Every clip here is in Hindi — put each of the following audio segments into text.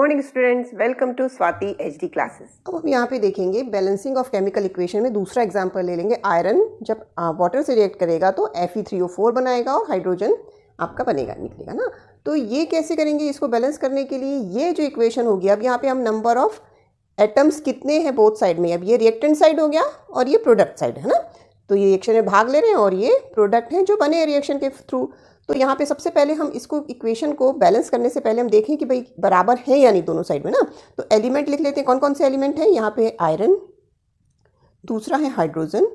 Morning students, welcome to Swati HD classes. अब हम यहाँ पे देखेंगे बैलेंसिंग ऑफ केमिकल इक्वेशन में दूसरा एग्जांपल ले लेंगे। आयरन जब वाटर से रिएक्ट करेगा तो Fe3O4 बनाएगा और हाइड्रोजन आपका बनेगा, निकलेगा ना। तो ये कैसे करेंगे, इसको बैलेंस करने के लिए ये जो इक्वेशन होगी, अब यहाँ पे हम नंबर ऑफ एटम्स कितने हैं बोथ साइड में, अब ये रिएक्टेंट साइड हो गया और ये प्रोडक्ट साइड है ना। तो ये रिएक्शन में भाग ले रहे हैं और ये प्रोडक्ट हैं जो बने रिएक्शन के थ्रू। तो यहाँ पे सबसे पहले हम इसको इक्वेशन को बैलेंस करने से पहले हम देखें कि भाई बराबर है या नहीं दोनों साइड में ना। तो एलिमेंट लिख लेते हैं, कौन कौन से एलिमेंट हैं। यहाँ पे आयरन, दूसरा है हाइड्रोजन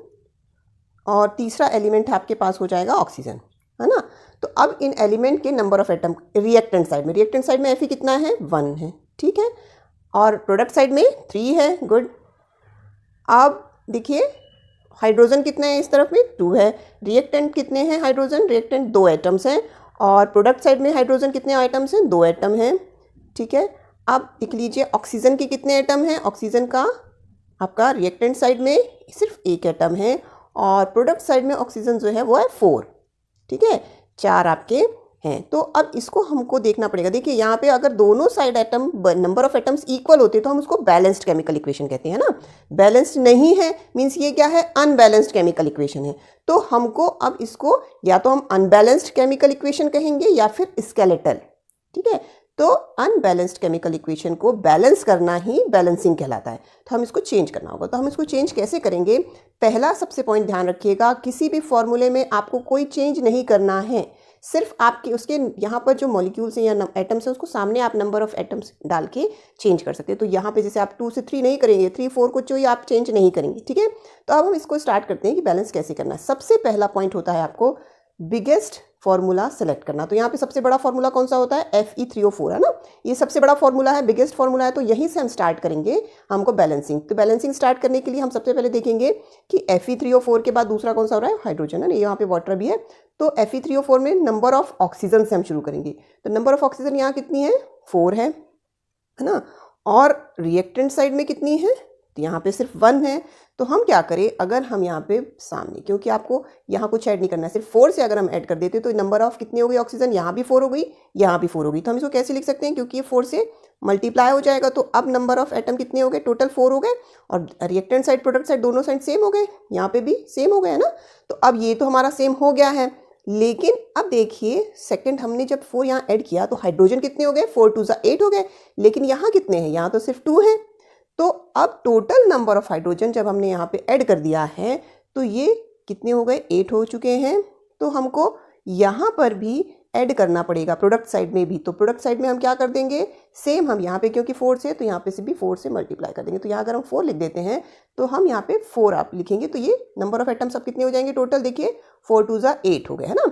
और तीसरा एलिमेंट आपके पास हो जाएगा ऑक्सीजन, है ना। तो अब इन एलिमेंट के number of atom reactant side में Fe कितना है, 1 है, ठीक है। और प्रोडक्ट साइड में 3 है, गुड। अब देखिए हाइड्रोजन कितने हैं, इस तरफ में 2 है। रिएक्टेंट कितने हैं हाइड्रोजन, रिएक्टेंट 2 एटम्स हैं। और प्रोडक्ट साइड में हाइड्रोजन कितने आइटम्स हैं, 2 एटम हैं, ठीक है। अब लिख लीजिए ऑक्सीजन के कितने एटम हैं। ऑक्सीजन का आपका रिएक्टेंट साइड में सिर्फ 1 एटम है और प्रोडक्ट साइड में ऑक्सीजन जो है वो है 4, ठीक है, 4 आपके हैं। तो अब इसको हमको देखना पड़ेगा। देखिए यहाँ पे अगर दोनों side atom number of atoms equal होते तो हम उसको बैलेंस्ड केमिकल इक्वेशन कहते हैं ना। बैलेंस्ड नहीं है मीन्स ये क्या है, अनबैलेंस्ड केमिकल इक्वेशन है। तो हमको अब इसको या तो हम अनबैलेंस्ड केमिकल इक्वेशन कहेंगे या फिर स्केलेटल, ठीक है। तो अनबैलेंस्ड केमिकल इक्वेशन को बैलेंस करना ही बैलेंसिंग कहलाता है। तो हम इसको चेंज करना होगा। तो हम इसको चेंज कैसे करेंगे, पहला सबसे पॉइंट ध्यान रखिएगा, किसी भी फॉर्मूले में आपको कोई चेंज नहीं करना है। सिर्फ आपके उसके यहाँ पर जो मॉलिक्यूल्स हैं या एटम्स हैं उसको सामने आप नंबर ऑफ एटम्स डाल के चेंज कर सकते हैं। तो यहाँ पे जैसे आप 2 से 3 नहीं करेंगे, 3 4 को जो आप चेंज नहीं करेंगे, ठीक है। तो अब हम इसको स्टार्ट करते हैं कि बैलेंस कैसे करना है। सबसे पहला पॉइंट होता है आपको बिगेस्ट फार्मूला सेलेक्ट करना। तो यहाँ पे सबसे बड़ा फार्मूला कौन सा होता है, Fe3O4 है ना। ये सबसे बड़ा फार्मूला है, बिगेस्ट फार्मूला है। तो यहीं से हम स्टार्ट करेंगे हमको बैलेंसिंग। तो बैलेंसिंग स्टार्ट करने के लिए हम सबसे पहले देखेंगे कि Fe3O4 के बाद दूसरा कौन सा हो रहा है, हाइड्रोजन है ना। यहाँ पे वाटर भी है। तो Fe3O4 में नंबर ऑफ ऑक्सीजन से हम शुरू करेंगे। तो नंबर ऑफ ऑक्सीजन यहाँ कितनी है, 4 है ना। और रिएक्टेंट साइड में कितनी है, तो यहाँ पे सिर्फ 1 है। तो हम क्या करें, अगर हम यहाँ पे सामने, क्योंकि आपको यहाँ कुछ ऐड नहीं करना है, सिर्फ 4 से अगर हम ऐड कर देते तो नंबर ऑफ कितनी हो गई ऑक्सीजन, यहाँ भी 4 हो गई, यहाँ भी 4 हो गई। तो हम इसको कैसे लिख सकते हैं, क्योंकि ये 4 से मल्टीप्लाई हो जाएगा। तो अब नंबर ऑफ एटम कितने हो गए, टोटल 4 हो गए। और रिएक्टेंट साइड प्रोडक्ट साइड दोनों साइड सेम हो गए, यहाँ पे भी सेम हो गए, है ना। तो अब ये तो हमारा सेम हो गया है। लेकिन अब देखिए सेकंड हमने जब 4 यहाँ ऐड किया तो हाइड्रोजन कितने हो गए, 4 2 8 हो गए। लेकिन यहाँ कितने हैं, यहाँ तो सिर्फ 2 है। तो अब टोटल नंबर ऑफ हाइड्रोजन जब हमने यहाँ पे ऐड कर दिया है तो ये कितने हो गए, 8 हो चुके हैं। तो हमको यहाँ पर भी ऐड करना पड़ेगा प्रोडक्ट साइड में भी। तो प्रोडक्ट साइड में हम क्या कर देंगे, सेम हम यहाँ पे क्योंकि 4 से, तो यहाँ पे से भी 4 से मल्टीप्लाई कर देंगे। तो यहाँ अगर हम 4 लिख देते हैं तो हम यहाँ पे 4 आप लिखेंगे तो ये नंबर ऑफ एटम्स अब कितने हो जाएंगे टोटल, देखिए 4 2 8 हो गए, है ना।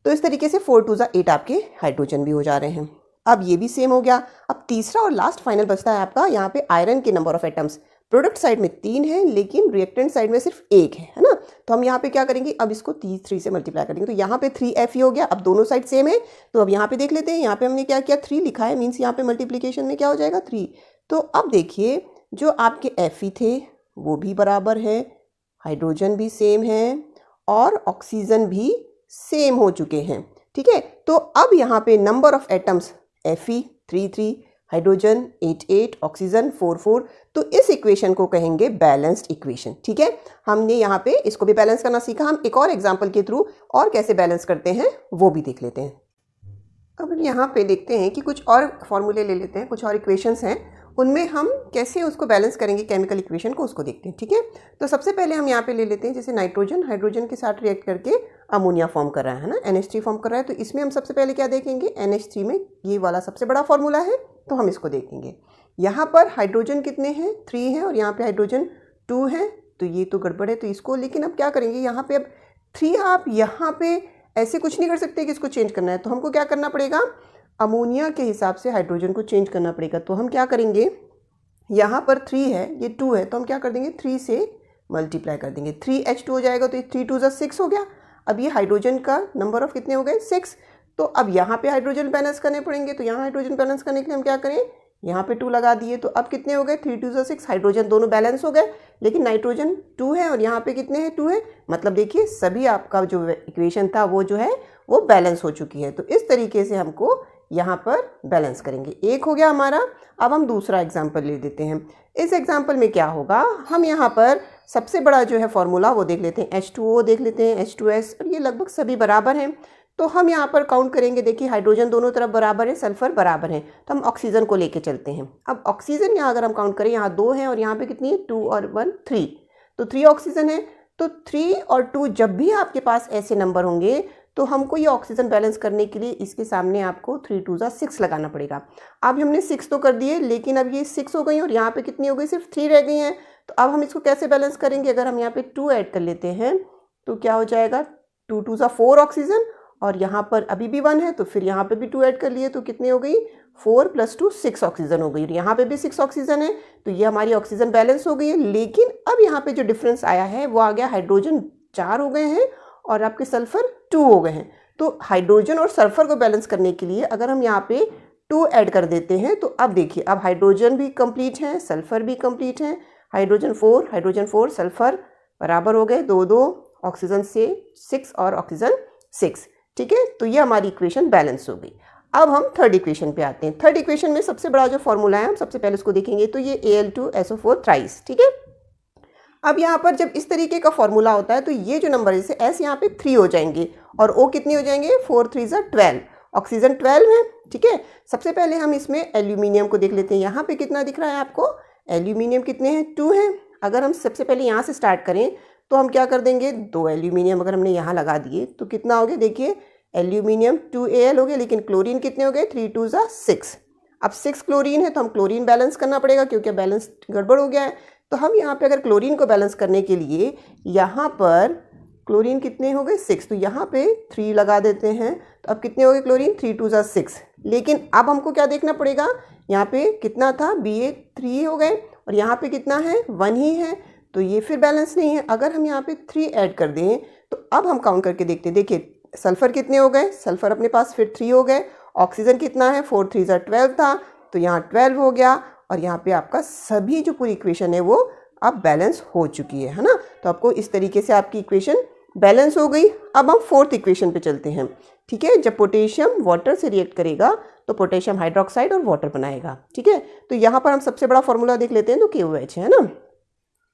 तो इस तरीके से 4 2 8 आपके हाइड्रोजन भी हो जा रहे हैं। अब ये भी सेम हो गया। अब तीसरा और लास्ट फाइनल बचता है आपका यहाँ पे आयरन के number of atoms. Product side में 3 है लेकिन रिएक्टेंट साइड में सिर्फ 1 है ना। तो हम यहाँ पे क्या करेंगे, अब इसको 3 से मल्टीप्लाई करेंगे। तो यहाँ पे 3Fe हो गया। अब दोनों साइड सेम है तो अब यहाँ पे देख लेते हैं। यहाँ पे हमने क्या किया, 3 लिखा है, मीन्स यहाँ पे मल्टीप्लीकेशन में क्या हो जाएगा 3। तो अब देखिए जो आपके Fe थे वो भी बराबर है, हाइड्रोजन भी सेम है और ऑक्सीजन भी सेम हो चुके हैं, ठीक है। तो अब यहाँ पे number of atoms Fe 3 3, hydrogen 8 8, oxygen 4 4। तो इस इक्वेशन को कहेंगे बैलेंस्ड इक्वेशन, ठीक है। हमने यहाँ पे इसको भी बैलेंस करना सीखा। हम एक और एग्जांपल के थ्रू और कैसे बैलेंस करते हैं वो भी देख लेते हैं। अब यहाँ पे देखते हैं कि कुछ और फॉर्मूले ले लेते हैं, कुछ और इक्वेशंस हैं, उनमें हम कैसे उसको बैलेंस करेंगे केमिकल इक्वेशन को, उसको देखते हैं, ठीक है। तो सबसे पहले हम यहाँ पे ले लेते हैं जैसे नाइट्रोजन हाइड्रोजन के साथ रिएक्ट करके अमोनिया फॉर्म कर रहा है ना, NH3 फॉर्म कर रहा है। तो इसमें हम सबसे पहले क्या देखेंगे, NH3 में ये वाला सबसे बड़ा फॉर्मूला है तो हम इसको देखेंगे। यहाँ पर हाइड्रोजन कितने हैं, 3 हैं और यहाँ पे हाइड्रोजन 2 है। तो ये तो गड़बड़ है, तो इसको लेकिन अब क्या करेंगे, यहाँ पे अब 3 आप यहाँ पे ऐसे कुछ नहीं कर सकते कि इसको चेंज करना है। तो हमको क्या करना पड़ेगा, अमोनिया के हिसाब से हाइड्रोजन को चेंज करना पड़ेगा। तो हम क्या करेंगे, यहाँ पर 3 है ये 2 है तो हम क्या कर देंगे 3 से मल्टीप्लाई कर देंगे, 3H2 हो जाएगा। तो ये 3 2 6 हो गया। अब ये हाइड्रोजन का नंबर ऑफ कितने हो गए, 6। तो अब यहाँ पे हाइड्रोजन बैलेंस करने पड़ेंगे। तो यहाँ हाइड्रोजन बैलेंस करने के लिए हम क्या करें, यहाँ पे 2 लगा दिए। तो अब कितने हो गए, 3 2 6, हाइड्रोजन दोनों बैलेंस हो गए। लेकिन नाइट्रोजन 2 है और यहाँ पे कितने हैं, 2 है। मतलब देखिए सभी आपका जो इक्वेशन था वो जो है वो बैलेंस हो चुकी है। तो इस तरीके से हमको यहाँ पर बैलेंस करेंगे। एक हो गया हमारा। अब हम दूसरा एग्जाम्पल ले लेते हैं। इस एग्जाम्पल में क्या होगा, हम यहाँ पर सबसे बड़ा जो है फॉर्मूला वो देख लेते हैं, H2O देख लेते हैं, H2S, और ये लगभग सभी बराबर हैं। तो हम यहाँ पर काउंट करेंगे। देखिए हाइड्रोजन दोनों तरफ बराबर है, सल्फर बराबर है, तो हम ऑक्सीजन को लेके चलते हैं। अब ऑक्सीजन यहाँ अगर हम काउंट करें, यहाँ 2 हैं और यहाँ पे कितनी है, 2 और 1 3, तो 3 ऑक्सीजन है। तो 3 और 2 जब भी आपके पास ऐसे नंबर होंगे तो हमको ये ऑक्सीजन बैलेंस करने के लिए इसके सामने आपको 3 2 जा 6 लगाना पड़ेगा। अब हमने 6 तो कर दिए, लेकिन अब ये 6 हो गई और यहाँ पे कितनी हो गई, सिर्फ 3 रह गई हैं। तो अब हम इसको कैसे बैलेंस करेंगे, अगर हम यहाँ पे 2 ऐड कर लेते हैं तो क्या हो जाएगा, 2 2 जा 4 ऑक्सीजन, और यहाँ पर अभी भी 1 है तो फिर यहाँ पे भी 2 ऐड कर लिए तो कितनी हो गई, 4 + 2 6 ऑक्सीजन हो गई। यहाँ पे भी 6 ऑक्सीजन है, तो ये हमारी ऑक्सीजन बैलेंस हो गई है। लेकिन अब यहाँ पे जो डिफरेंस आया है वो आ गया, हाइड्रोजन 4 हो गए हैं और आपके सल्फर 2 हो गए हैं। तो हाइड्रोजन और सल्फर को बैलेंस करने के लिए अगर हम यहाँ पे 2 ऐड कर देते हैं तो अब देखिए, अब हाइड्रोजन भी कंप्लीट है, सल्फर भी कंप्लीट है। हाइड्रोजन 4 सल्फर बराबर हो गए, 2 2 ऑक्सीजन से 6 और ऑक्सीजन 6, ठीक है। तो ये हमारी इक्वेशन बैलेंस हो गई। अब हम थर्ड इक्वेशन पे आते हैं। थर्ड इक्वेशन में सबसे बड़ा जो फॉर्मूला है हम सबसे पहले उसको देखेंगे, तो ये Al2SO4 थ्राइस, ठीक है। अब यहाँ पर जब इस तरीके का फॉर्मूला होता है तो ये जो नंबर है, जैसे S यहाँ पे 3 हो जाएंगे और O कितनी हो जाएंगे, 4 3 जा 12, ऑक्सीजन 12 है, ठीक है। सबसे पहले हम इसमें एल्यूमिनियम को देख लेते हैं। यहाँ पे कितना दिख रहा है आपको, एल्यूमिनियम कितने हैं, 2 हैं। अगर हम सबसे पहले यहाँ से स्टार्ट करें तो हम क्या कर देंगे, 2 एल्यूमिनियम अगर हमने यहाँ लगा दिए तो कितना हो गया, देखिए एल्यूमिनियम 2Al हो गया, लेकिन क्लोरीन कितने हो गए, 3 2 जा 6। अब 6 क्लोरीन है तो हम क्लोरीन बैलेंस करना पड़ेगा क्योंकि बैलेंस गड़बड़ हो गया है। तो हम यहाँ पे अगर क्लोरीन को बैलेंस करने के लिए यहाँ पर क्लोरीन कितने हो गए, 6, तो यहाँ पे 3 लगा देते हैं। तो अब कितने हो गए क्लोरीन, 3 2 जा 6। लेकिन अब हमको क्या देखना पड़ेगा, यहाँ पे कितना था, Ba3 हो गए और यहाँ पे कितना है, 1 ही है, तो ये फिर बैलेंस नहीं है। अगर हम यहाँ पे 3 ऐड कर दें तो अब हम काउंट करके देखते हैं। देखिए सल्फर कितने हो गए, सल्फर अपने पास फिर 3 हो गए, ऑक्सीजन कितना है, 4 3 जा 12 था, तो यहाँ 12 हो गया और यहाँ पे आपका सभी जो पूरी इक्वेशन है वो अब बैलेंस हो चुकी है ना। तो आपको इस तरीके से आपकी इक्वेशन बैलेंस हो गई। अब हम फोर्थ इक्वेशन पे चलते हैं, ठीक है। जब पोटेशियम वाटर से रिएक्ट करेगा तो पोटेशियम हाइड्रोक्साइड और वाटर बनाएगा, ठीक है। तो यहाँ पर हम सबसे बड़ा फॉर्मूला देख लेते हैं, तो KOH है ना।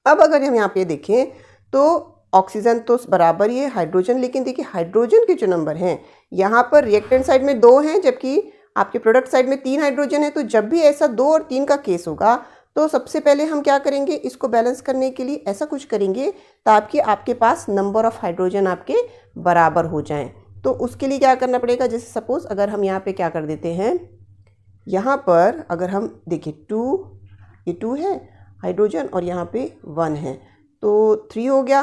अब अगर हम यहाँ पे देखें तो ऑक्सीजन तो बराबर ही है हाइड्रोजन, लेकिन देखिए हाइड्रोजन के जो नंबर हैं यहाँ पर रिएक्टेंट साइड में 2 हैं जबकि आपके प्रोडक्ट साइड में 3 हाइड्रोजन है। तो जब भी ऐसा 2 और 3 का केस होगा तो सबसे पहले हम क्या करेंगे, इसको बैलेंस करने के लिए ऐसा कुछ करेंगे ताकि आपके पास नंबर ऑफ हाइड्रोजन आपके बराबर हो जाएं। तो उसके लिए क्या करना पड़ेगा, जैसे सपोज अगर हम यहाँ पे क्या कर देते हैं, यहाँ पर अगर हम देखिए 2, ये 2 है हाइड्रोजन और यहाँ पे 1 है, तो 3 हो गया।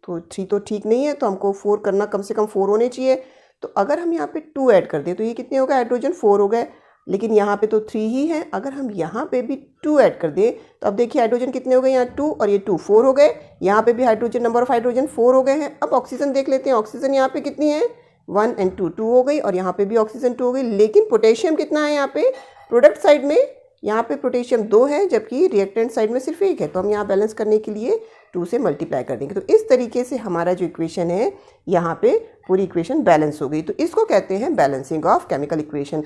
तो 3 तो ठीक नहीं है, तो हमको 4 करना, कम से कम 4 होने चाहिए। तो अगर हम यहाँ पे 2 ऐड कर दें तो ये कितने हो गए, हाइड्रोजन 4 हो गए, लेकिन यहाँ पे तो 3 ही है। अगर हम यहाँ पे भी 2 ऐड कर दें तो अब देखिए हाइड्रोजन कितने हो गए, यहाँ 2 और ये 2 4 हो गए, यहाँ पे भी हाइड्रोजन नंबर ऑफ हाइड्रोजन 4 हो गए हैं। अब ऑक्सीजन देख लेते हैं, ऑक्सीजन यहाँ पे कितनी है, 1 और 2 2 हो गई और यहाँ पे भी ऑक्सीजन 2 हो गई। लेकिन पोटेशियम कितना है, यहाँ पे प्रोडक्ट साइड में यहाँ पे पोटेशियम 2 है जबकि रिएक्टेंट साइड में सिर्फ 1 है, तो हम यहाँ बैलेंस करने के लिए 2 से मल्टीप्लाई कर देंगे। तो इस तरीके से हमारा जो इक्वेशन है यहाँ पे पूरी इक्वेशन बैलेंस हो गई। तो इसको कहते हैं बैलेंसिंग ऑफ केमिकल इक्वेशन।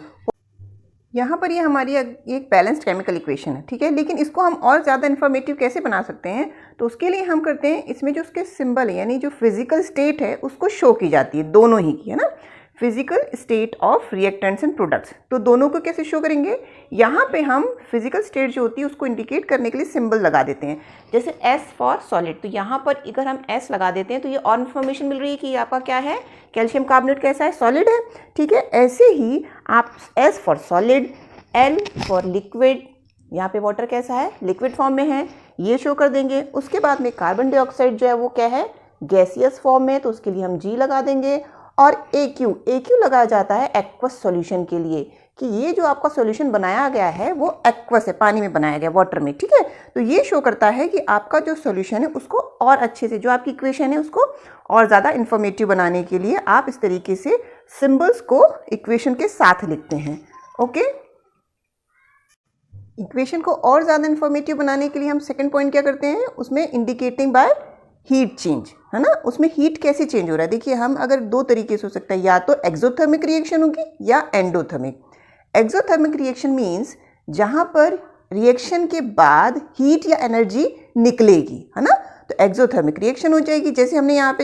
यहाँ पर ये हमारी एक बैलेंस्ड केमिकल इक्वेशन है, ठीक है। लेकिन इसको हम और ज़्यादा इन्फॉर्मेटिव कैसे बना सकते हैं, तो उसके लिए हम करते हैं, इसमें जो उसके सिंबल है यानी जो फिजिकल स्टेट है उसको शो की जाती है, दोनों ही की, है ना। Physical state of reactants and products, तो दोनों को कैसे शो करेंगे, यहाँ पे हम फिजिकल स्टेट जो होती है उसको इंडिकेट करने के लिए सिंबल लगा देते हैं, जैसे S फॉर सॉलिड। तो यहाँ पर अगर हम S लगा देते हैं तो ये और इन्फॉर्मेशन मिल रही है कि ये आपका क्या है, कैल्शियम कार्बोनेट कैसा है, सॉलिड है, ठीक है। ऐसे ही आप S for solid, L for liquid, यहाँ पे वाटर कैसा है, लिक्विड फॉर्म में है, ये शो कर देंगे। उसके बाद में कार्बन डाइऑक्साइड जो है वो क्या है, गैसियस फॉर्म में, तो उसके लिए हम G लगा देंगे। और AQ लगाया जाता है एक्वस सॉल्यूशन के लिए, कि ये जो आपका सॉल्यूशन बनाया गया है वो एक्वस है, पानी में बनाया गया, वाटर में, ठीक है। तो ये शो करता है कि आपका जो सॉल्यूशन है उसको और अच्छे से, जो आपकी इक्वेशन है उसको और ज़्यादा इन्फॉर्मेटिव बनाने के लिए आप इस तरीके से सिंबल्स को इक्वेशन के साथ लिखते हैं, ओके। इक्वेशन को और ज़्यादा इन्फॉर्मेटिव बनाने के लिए हम सेकेंड पॉइंट क्या करते हैं, उसमें इंडिकेटिंग बाय हीट चेंज, है ना। उसमें हीट कैसे चेंज हो रहा है, देखिए हम अगर 2 तरीके से हो सकता है, या तो एक्सोथर्मिक रिएक्शन होगी या एंडोथर्मिक। एक्सोथर्मिक रिएक्शन मीन्स जहाँ पर रिएक्शन के बाद हीट या एनर्जी निकलेगी, है ना, तो एक्सोथर्मिक रिएक्शन हो जाएगी। जैसे हमने यहाँ पे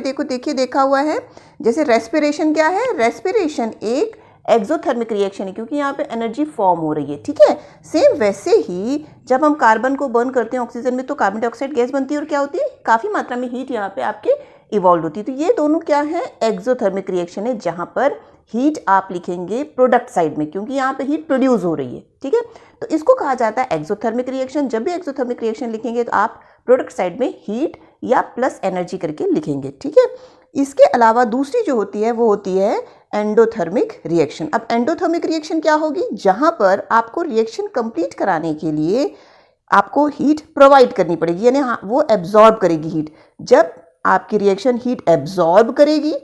देखा हुआ है, जैसे रेस्पिरेशन क्या है, रेस्पिरेशन एक एक्सोथर्मिक रिएक्शन है क्योंकि यहाँ पे एनर्जी फॉर्म हो रही है, ठीक है। सेम वैसे ही जब हम कार्बन को बर्न करते हैं ऑक्सीजन में तो कार्बन डाइऑक्साइड गैस बनती है और क्या होती है, काफ़ी मात्रा में हीट यहाँ पे आपके इवॉल्व होती है। तो ये दोनों क्या है, एक्सोथर्मिक रिएक्शन है, जहाँ पर हीट आप लिखेंगे प्रोडक्ट साइड में क्योंकि यहाँ पे हीट प्रोड्यूस हो रही है, ठीक है। तो इसको कहा जाता है एक्सोथर्मिक रिएक्शन। जब भी एक्सोथर्मिक रिएक्शन लिखेंगे तो आप प्रोडक्ट साइड में हीट या प्लस एनर्जी करके लिखेंगे, ठीक है। इसके अलावा दूसरी जो होती है वो होती है एंडोथर्मिक रिएक्शन। अब एंडोथर्मिक रिएक्शन क्या होगी, जहां पर आपको रिएक्शन कंप्लीट कराने के लिए आपको हीट प्रोवाइड करनी पड़ेगी, यानी वो एब्जॉर्ब करेगी हीट। जब आपकी रिएक्शन हीट एब्जॉर्ब करेगी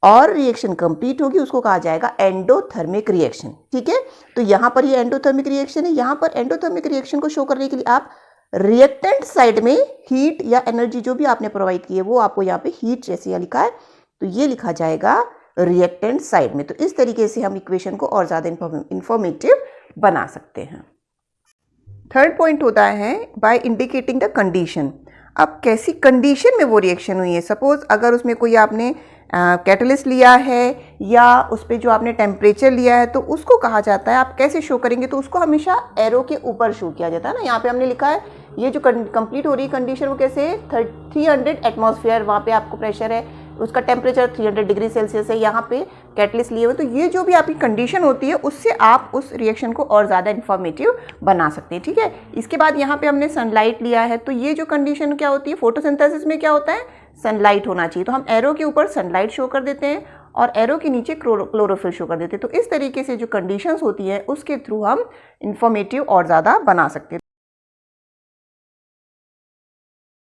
और रिएक्शन कंप्लीट होगी उसको कहा जाएगा एंडोथर्मिक रिएक्शन, ठीक है। तो यहाँ पर ये एंडोथर्मिक रिएक्शन है। यहाँ पर एंडोथर्मिक रिएक्शन को शो करने के लिए आप रिएक्टेंट साइड में हीट या एनर्जी जो भी आपने प्रोवाइड की है वो आपको यहाँ पे हीट जैसे यहाँ लिखा है तो ये लिखा जाएगा रिएक्टेंट साइड में। तो इस तरीके से हम इक्वेशन को और ज़्यादा इंफॉर्मेटिव बना सकते हैं। थर्ड पॉइंट होता है बाय इंडिकेटिंग द कंडीशन। अब कैसी कंडीशन में वो रिएक्शन हुई है, सपोज अगर उसमें कोई आपने कैटलिस्ट लिया है या उस पर जो आपने टेम्परेचर लिया है तो उसको कहा जाता है, आप कैसे शो करेंगे, तो उसको हमेशा एरो के ऊपर शो किया जाता है ना। यहाँ पे हमने लिखा है ये जो कंप्लीट हो रही है कंडीशन वो कैसे है, 300 एटमॉस्फेयर वहाँ पे आपको प्रेशर है, उसका टेम्परेचर 300 डिग्री सेल्सियस है, यहाँ पे कैटलिस्ट लिए हुए। तो ये जो भी आपकी कंडीशन होती है उससे आप उस रिएक्शन को और ज़्यादा इन्फॉर्मेटिव बना सकते हैं, ठीक है। इसके बाद यहाँ पे हमने सनलाइट लिया है तो ये जो कंडीशन क्या होती है, फोटोसिंथेसिस में क्या होता है, सनलाइट होना चाहिए। तो हम एरो के ऊपर सनलाइट शो कर देते हैं और एरो के नीचे क्लोरोफिल शो कर देते हैं। तो इस तरीके से जो कंडीशंस होती है उसके थ्रू हम इंफॉर्मेटिव और ज़्यादा बना सकते हैं।